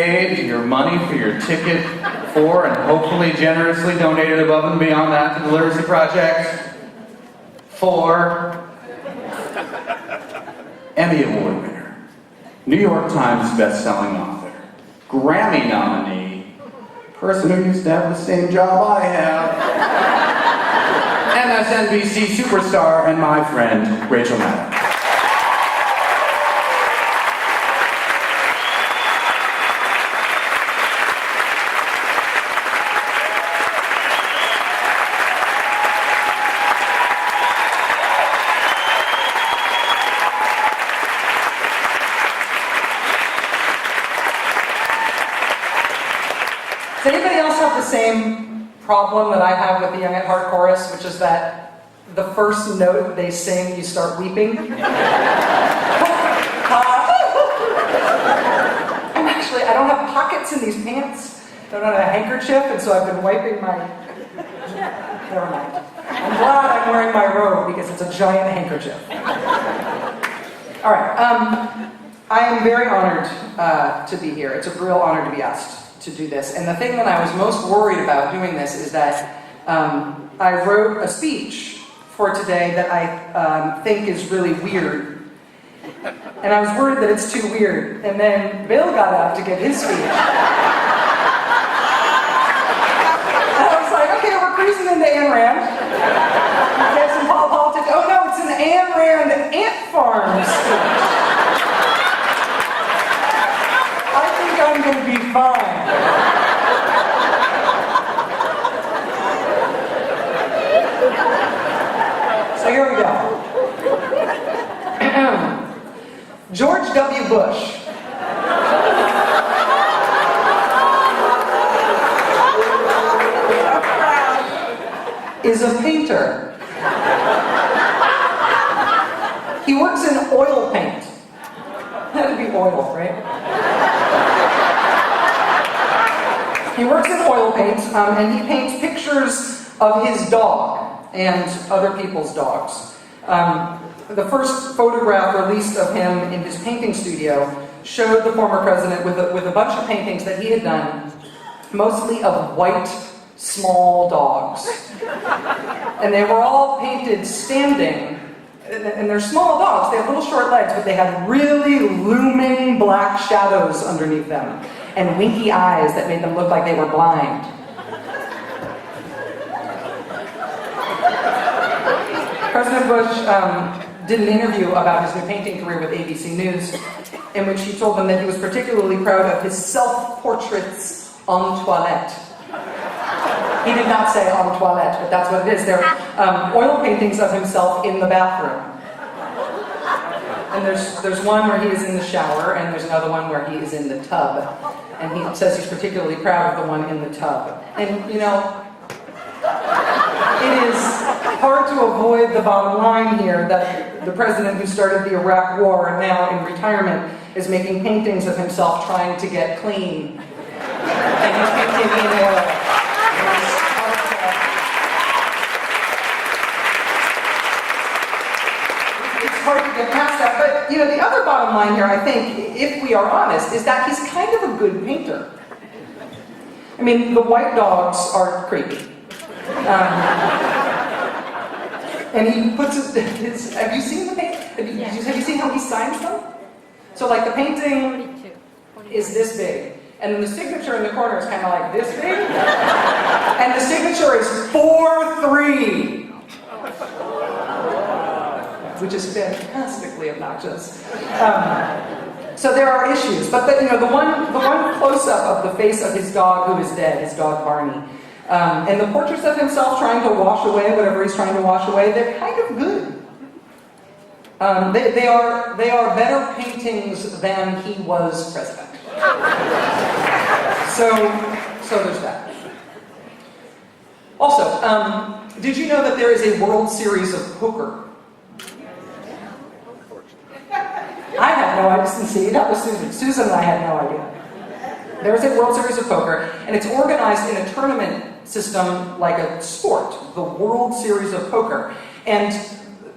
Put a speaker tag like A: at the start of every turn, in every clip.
A: paid your money for your ticket for and hopefully generously donated above and beyond that to the Literacy Project? For Emmy Award winner, New York Times best-selling author, Grammy nominee, person who used to have the same job I have, MSNBC superstar, and my friend, Rachel Maddow.
B: Does anybody else have the same problem that I have with the Young at Heart chorus, which is that the first note they sing, you start weeping? I don't have pockets in these pants. I don't have a handkerchief, and so I've been wiping my... Never mind. I'm glad I'm wearing my robe because it's a giant handkerchief. All right. I am very honored to be here. It's a real honor to be asked to do this. And the thing that I was most worried about doing this is that I wrote a speech for today that I think is really weird. And I was worried that it's too weird. And then Bill got up to give his speech. And I was like, okay, we're cruising into Ayn Rand. Get some politics. Oh no, it's an Ayn Rand ant farm speech. I think I'm going to be fine. So here we go. George W. Bush is a painter. He works in oil paint. That would be oil, right? He works in oil paint, and he paints pictures of his dog and other people's dogs. The first photograph released of him in his painting studio showed the former president with a bunch of paintings that he had done, mostly of white, small dogs. And they were all painted standing, and they're small dogs. They have little short legs, but they had really looming black shadows underneath them, and winky eyes that made them look like they were blind. President Bush did an interview about his new painting career with ABC News, in which he told them that he was particularly proud of his self-portraits en toilette. He did not say en toilette, but that's what it is. They're oil paintings of himself in the bathroom. And there's one where he is in the shower, and there's another one where he is in the tub. And he says he's particularly proud of the one in the tub. And, you know, it is hard to avoid the bottom line here that the president who started the Iraq War and now in retirement is making paintings of himself trying to get clean. And he's painting in oil. It's hard to get past that. But, you know, the other bottom line here, I think, if we are honest, is that he's kind of a good painter. I mean, the white dogs are creepy. And he puts his have you seen the paint? Have you seen how he signs them? So like the painting is this big, and then the signature in the corner is kind of like this big, and the signature is 4-3, which is fantastically obnoxious. So there are issues, but you know, the one close-up of the face of his dog who is dead, his dog Barney. And the portraits of himself trying to wash away whatever he's trying to wash away, they're kind of good. They are better paintings than he was president. So there's that. Also, did you know that there is a World Series of Poker? I had no idea. See, that was Susan. Susan and I had no idea. There's a World Series of Poker, and it's organized in a tournament system like a sport, the World Series of Poker. And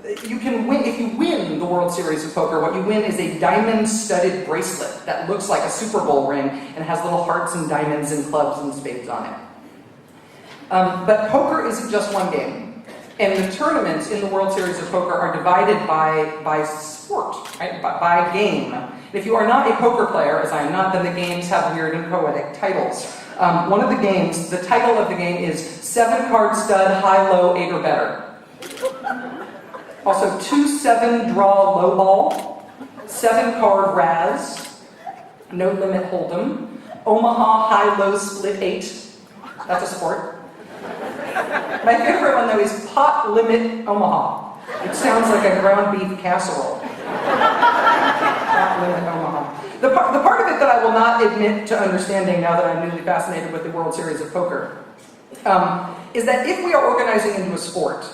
B: you can win, if you win the World Series of Poker, what you win is a diamond-studded bracelet that looks like a Super Bowl ring and has little hearts and diamonds and clubs and spades on it. But poker isn't just one game. And the tournaments in the World Series of Poker are divided by sport, right? By game. If you are not a poker player, as I am not, then the games have weird and poetic titles. One of the games, the title of the game is 7-card stud, high-low, 8 or better. Also, 2-7 draw low ball, 7-card Raz, no limit hold'em, Omaha high-low split 8. That's a sport. My favorite one though is pot limit Omaha. It sounds like a ground beef casserole. Pot limit Omaha. The part of it that I will not admit to understanding now that I'm newly fascinated with the World Series of Poker is that if we are organizing into a sport,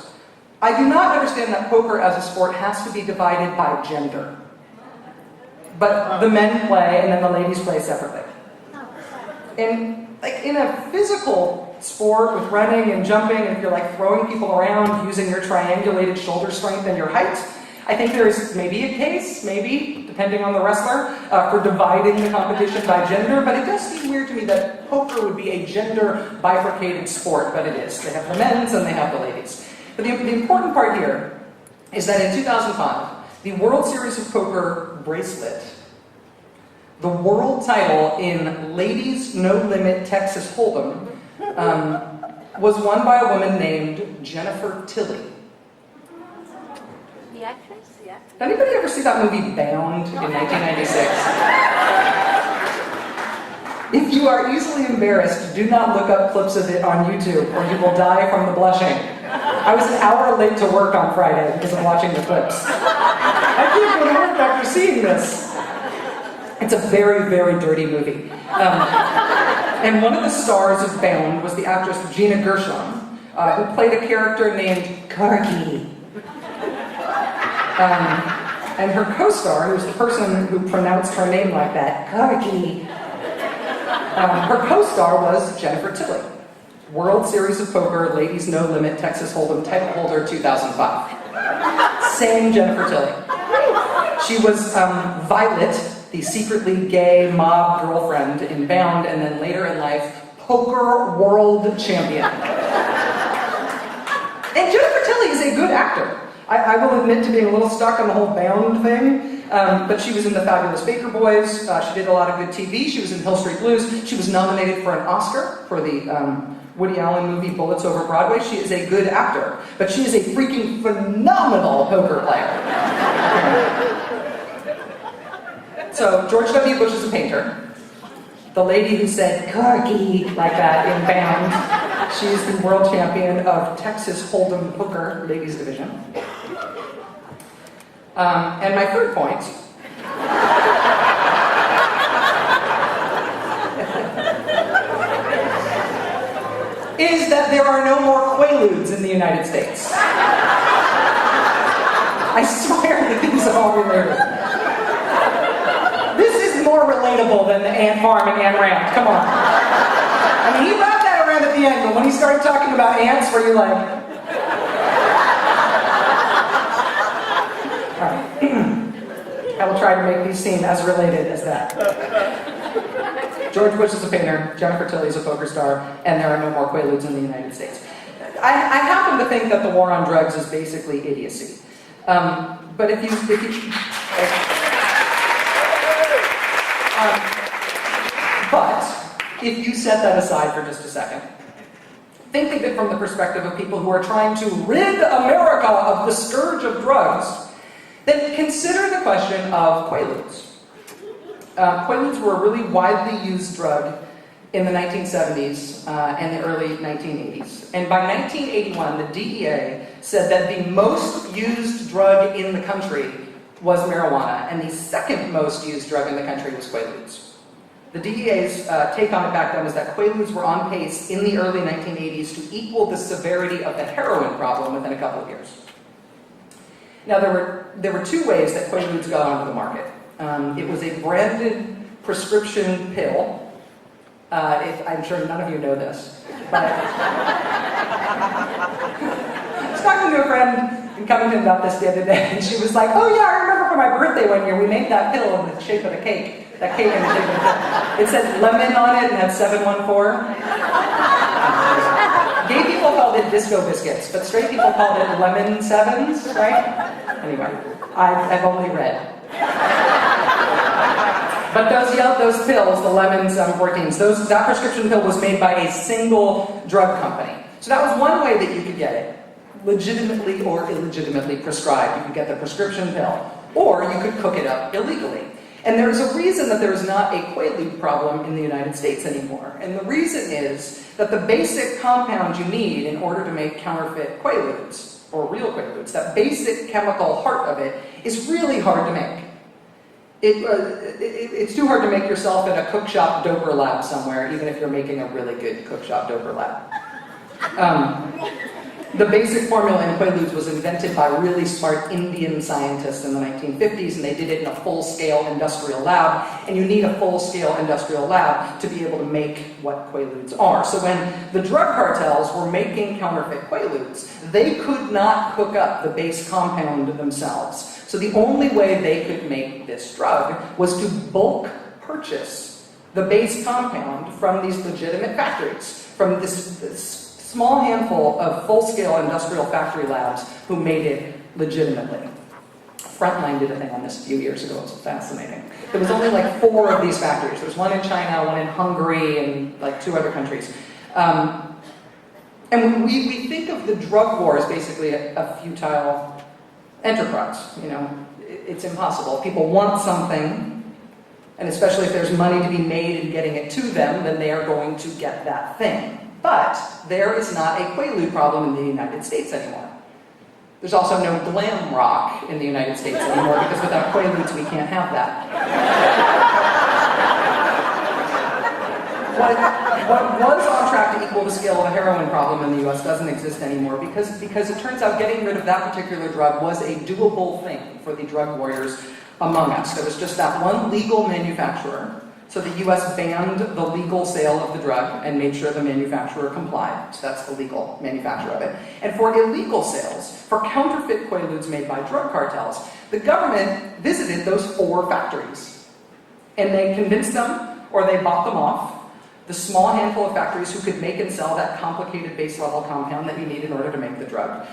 B: I do not understand that poker as a sport has to be divided by gender. But the men play and then the ladies play separately. And like in a physical sport with running and jumping, and if you're like throwing people around using your triangulated shoulder strength and your height, I think there's maybe a case, maybe, depending on the wrestler, for dividing the competition by gender, but it does seem weird to me that poker would be a gender bifurcated sport, but it is. They have the men's and they have the ladies. But the important part here is that in 2005, the World Series of Poker bracelet, the world title in Ladies No Limit Texas Hold'em, was won by a woman named Jennifer Tilly.
C: The actress? Yeah.
B: Did anybody ever see that movie Bound in 1996? If you are easily embarrassed, do not look up clips of it on YouTube or you will die from the blushing. I was an hour late to work on Friday because of watching the clips. I can't go to work after seeing this. It's a very, very dirty movie. And one of the stars of Bound was the actress Gina Gershon, who played a character named Corky. And her co-star, who's the person who pronounced her name like that, Corky, her co-star was Jennifer Tilly, World Series of Poker, Ladies No Limit, Texas Hold'em, title holder 2005. Same Jennifer Tilly. She was Violet, the secretly gay mob girlfriend in Bound, and then later in life, poker world champion. And Jennifer Tilly is a good actor. I will admit to being a little stuck on the whole Bound thing, but she was in the Fabulous Baker Boys. She did a lot of good TV. She was in Hill Street Blues. She was nominated for an Oscar for the Woody Allen movie Bullets Over Broadway. She is a good actor, but she is a freaking phenomenal poker player. So George W. Bush is a painter. The lady who said "Corky" like that in Bound, she's the world champion of Texas Hold'em Poker Ladies Division. And my third point is that there are no more Quaaludes in the United States. I swear that these are all related. This is more relatable than the ant farm and ant ranch. Come on. I mean, he wrapped that around at the end, but when he started talking about ants, were you like... All right. I will try to make these seem as related as that. George Bush is a painter, Jennifer Tilly is a poker star, and there are no more Quaaludes in the United States. I happen to think that the war on drugs is basically idiocy. But if you but if you set that aside for just a second, think of it from the perspective of people who are trying to rid America of the scourge of drugs, then consider the question of Quaaludes. Quaaludes were a really widely used drug in the 1970s and the early 1980s. And by 1981, the DEA said that the most used drug in the country was marijuana, and the second most used drug in the country was Quaaludes. The DEA's take on it back then was that Quaaludes were on pace in the early 1980s to equal the severity of the heroin problem within a couple of years. Now, there were two ways that Quaaludes got onto the market. It was a branded prescription pill. I'm sure none of you know this, but I was talking to a friend in Covington about this the other day, and she was like, oh yeah, I remember for my birthday one year, we made that pill in the shape of a cake. That cake in the shape of a pill. It said lemon on it and had 714. Gay people called it disco biscuits, but straight people called it lemon sevens, right? Anyway, I've only read. But those pills, the lemon 714s, that prescription pill was made by a single drug company. So that was one way that you could get it, legitimately or illegitimately prescribed. You could get the prescription pill, or you could cook it up illegally. And there's a reason that there's not a Quaalude problem in the United States anymore. And the reason is that the basic compound you need in order to make counterfeit Quaaludes, or real Quaaludes, that basic chemical heart of it, is really hard to make. It's too hard to make yourself in a cookshop doper lab somewhere, even if you're making a really good cookshop doper lab. The basic formula in Quaaludes was invented by really smart Indian scientists in the 1950s, and they did it in a full-scale industrial lab, and you need a full-scale industrial lab to be able to make what Quaaludes are. So when the drug cartels were making counterfeit Quaaludes, they could not cook up the base compound themselves. So the only way they could make this drug was to bulk purchase the base compound from these legitimate factories, from this small handful of full-scale industrial factory labs who made it legitimately. Frontline did a thing on this a few years ago. It was fascinating. There was only like 4 of these factories. There's one in China, one in Hungary, and like 2 other countries. And we think of the drug war as basically a futile enterprise. You know, it's impossible. If people want something, and especially if there's money to be made in getting it to them, then they are going to get that thing. But there is not a Quaalude problem in the United States anymore. There's also no glam rock in the United States anymore, because without Quaaludes we can't have that. What was on track to equal the scale of a heroin problem in the US doesn't exist anymore, because it turns out getting rid of that particular drug was a doable thing for the drug warriors among us. There was just that one legal manufacturer. So the US banned the legal sale of the drug and made sure the manufacturer complied. So that's the legal manufacture of it. And for illegal sales, for counterfeit Quaaludes made by drug cartels, the government visited those 4 factories. And they convinced them, or they bought them off, the small handful of factories who could make and sell that complicated base level compound that you need in order to make the drug.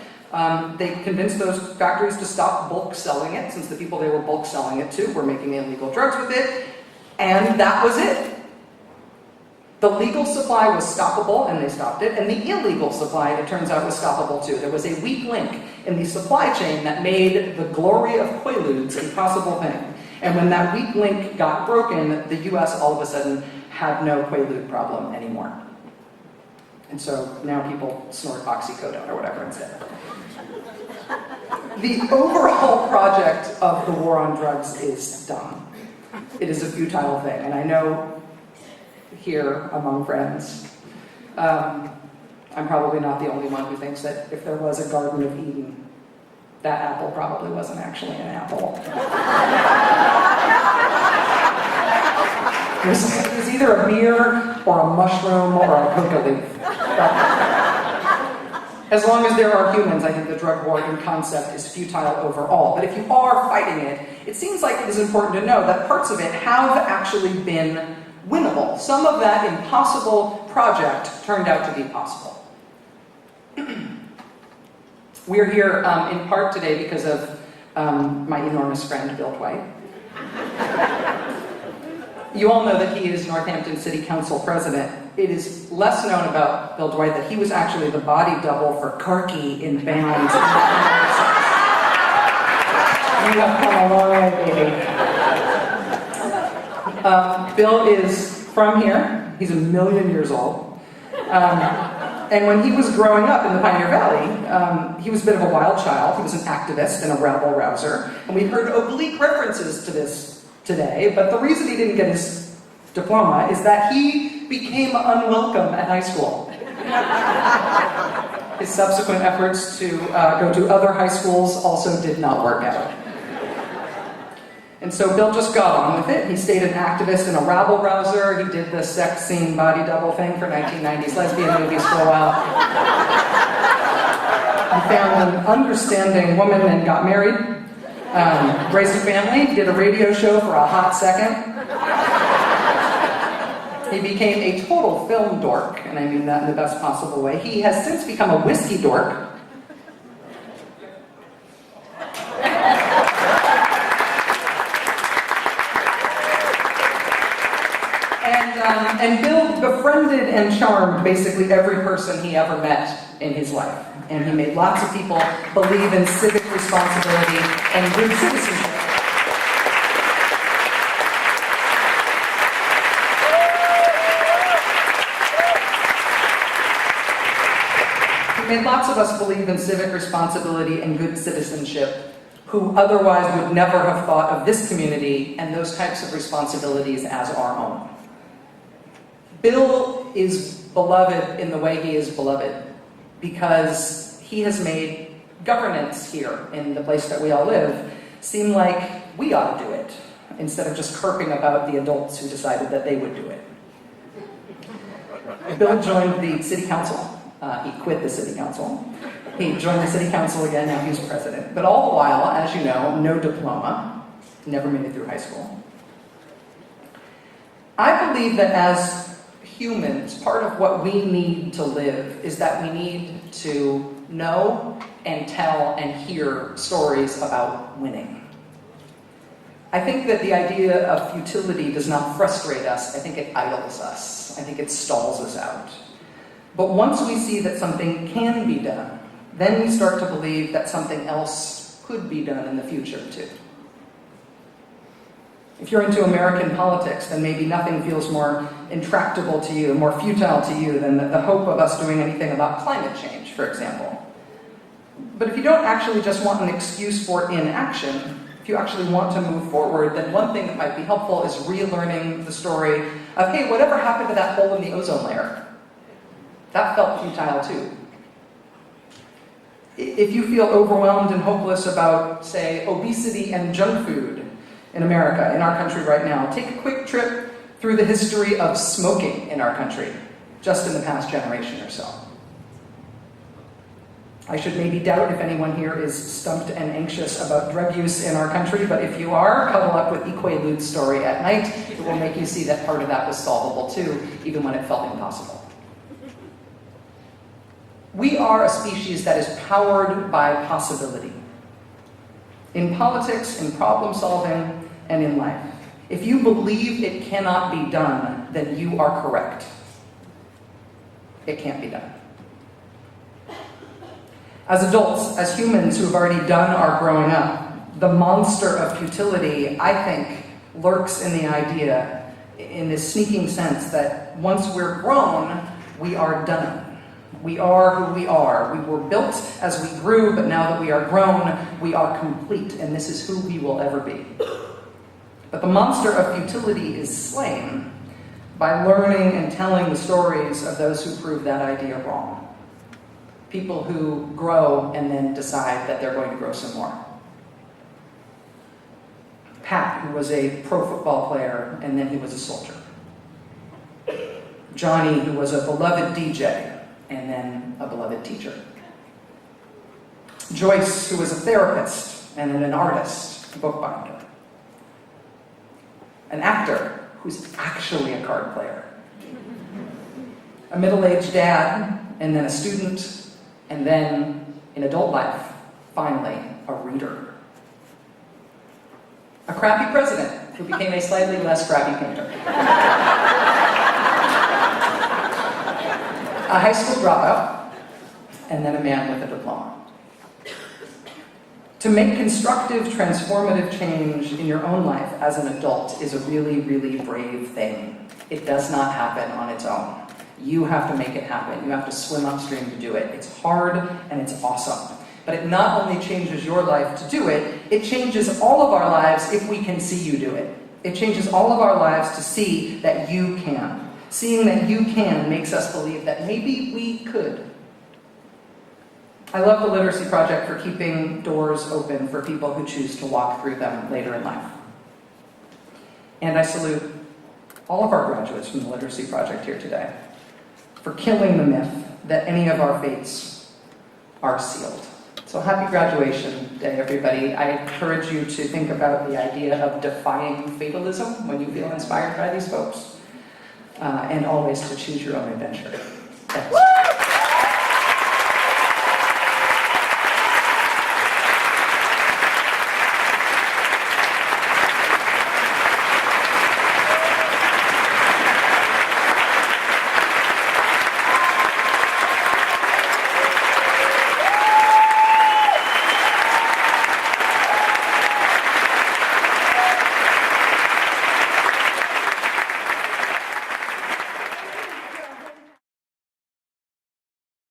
B: They convinced those factories to stop bulk selling it, since the people they were bulk selling it to were making illegal drugs with it. And that was it. The legal supply was stoppable, and they stopped it, and the illegal supply, it turns out, was stoppable too. There was a weak link in the supply chain that made the glory of Quaaludes a possible thing. And when that weak link got broken, the US all of a sudden had no Quaalude problem anymore. And so now people snort oxycodone or whatever instead. The overall project of the war on drugs is dumb. It is a futile thing, and I know here among friends, I'm probably not the only one who thinks that if there was a Garden of Eden, that apple probably wasn't actually an apple. It was either a mirror or a mushroom or a coca leaf. As long as there are humans, I think the drug war in concept is futile overall. But if you are fighting it, it seems like it is important to know that parts of it have actually been winnable. Some of that impossible project turned out to be possible. We're here in part today because of my enormous friend, Bill Dwight. You all know that he is Northampton City Council president. It is less known about Bill Dwight that he was actually the body double for Karki in Bounds. You have come a long way, baby. Bill is from here. He's 1 million years old. And when he was growing up in the Pioneer Valley, he was a bit of a wild child. He was an activist and a rabble-rouser. And we've heard oblique references to this today, but the reason he didn't get his diploma is that he became unwelcome at high school. His subsequent efforts to go to other high schools also did not work out. And so Bill just got on with it. He stayed an activist and a rabble-rouser. He did the sex scene body double thing for 1990s lesbian movies for a while. He found an understanding woman and got married, raised a family, did a radio show for a hot second. He became a total film dork, and I mean that in the best possible way. He has since become a whiskey dork. And Bill befriended and charmed basically every person he ever met in his life. And he made lots of people believe in civic responsibility and good citizenship. He made lots of us believe in civic responsibility and good citizenship, who otherwise would never have thought of this community and those types of responsibilities as our own. Bill is beloved in the way he is beloved because he has made governance here in the place that we all live seem like we ought to do it instead of just chirping about the adults who decided that they would do it. Bill joined the city council. He quit the city council. He joined the city council again, now he's president. But all the while, as you know, no diploma, never made it through high school. I believe that as humans, part of what we need to live is that we need to know and tell and hear stories about winning. I think that the idea of futility does not frustrate us. I think it idles us. I think it stalls us out. But once we see that something can be done, then we start to believe that something else could be done in the future too. If you're into American politics, then maybe nothing feels more intractable to you, more futile to you than the hope of us doing anything about climate change, for example. But if you don't actually just want an excuse for inaction, if you actually want to move forward, then one thing that might be helpful is relearning the story of, hey, whatever happened to that hole in the ozone layer? That felt futile too. If you feel overwhelmed and hopeless about, say, obesity and junk food in America, in our country right now, take a quick trip through the history of smoking in our country, just in the past generation or so. I should maybe doubt if anyone here is stumped and anxious about drug use in our country, but if you are, cuddle up with Equalude's story at night. It will make you see that part of that was solvable too, even when it felt impossible. We are a species that is powered by possibility. In politics, in problem solving, and in life. If you believe it cannot be done, then you are correct. It can't be done. As adults, as humans who have already done our growing up, the monster of futility, I think, lurks in the idea, in this sneaking sense, that once we're grown, we are done. We are who we are. We were built as we grew, but now that we are grown, we are complete, and this is who we will ever be. But the monster of futility is slain by learning and telling the stories of those who prove that idea wrong. People who grow and then decide that they're going to grow some more. Pat, who was a pro football player, and then he was a soldier. Johnny, who was a beloved DJ, and then a beloved teacher. Joyce, who was a therapist, and then an artist, a bookbinder. An actor, who's actually a card player. A middle-aged dad, and then a student, and then, in adult life, finally, a reader. A crappy president, who became a slightly less crappy painter. A high school dropout, and then a man with a diploma. To make constructive, transformative change in your own life as an adult is a really, really brave thing. It does not happen on its own. You have to make it happen. You have to swim upstream to do it. It's hard and it's awesome. But it not only changes your life to do it, it changes all of our lives if we can see you do it. It changes all of our lives to see that you can. Seeing that you can makes us believe that maybe we could. I love the Literacy Project for keeping doors open for people who choose to walk through them later in life. And I salute all of our graduates from the Literacy Project here today for killing the myth that any of our fates are sealed. So happy graduation day, everybody. I encourage you to think about the idea of defying fatalism when you feel inspired by these folks, and always to choose your own adventure. Thanks.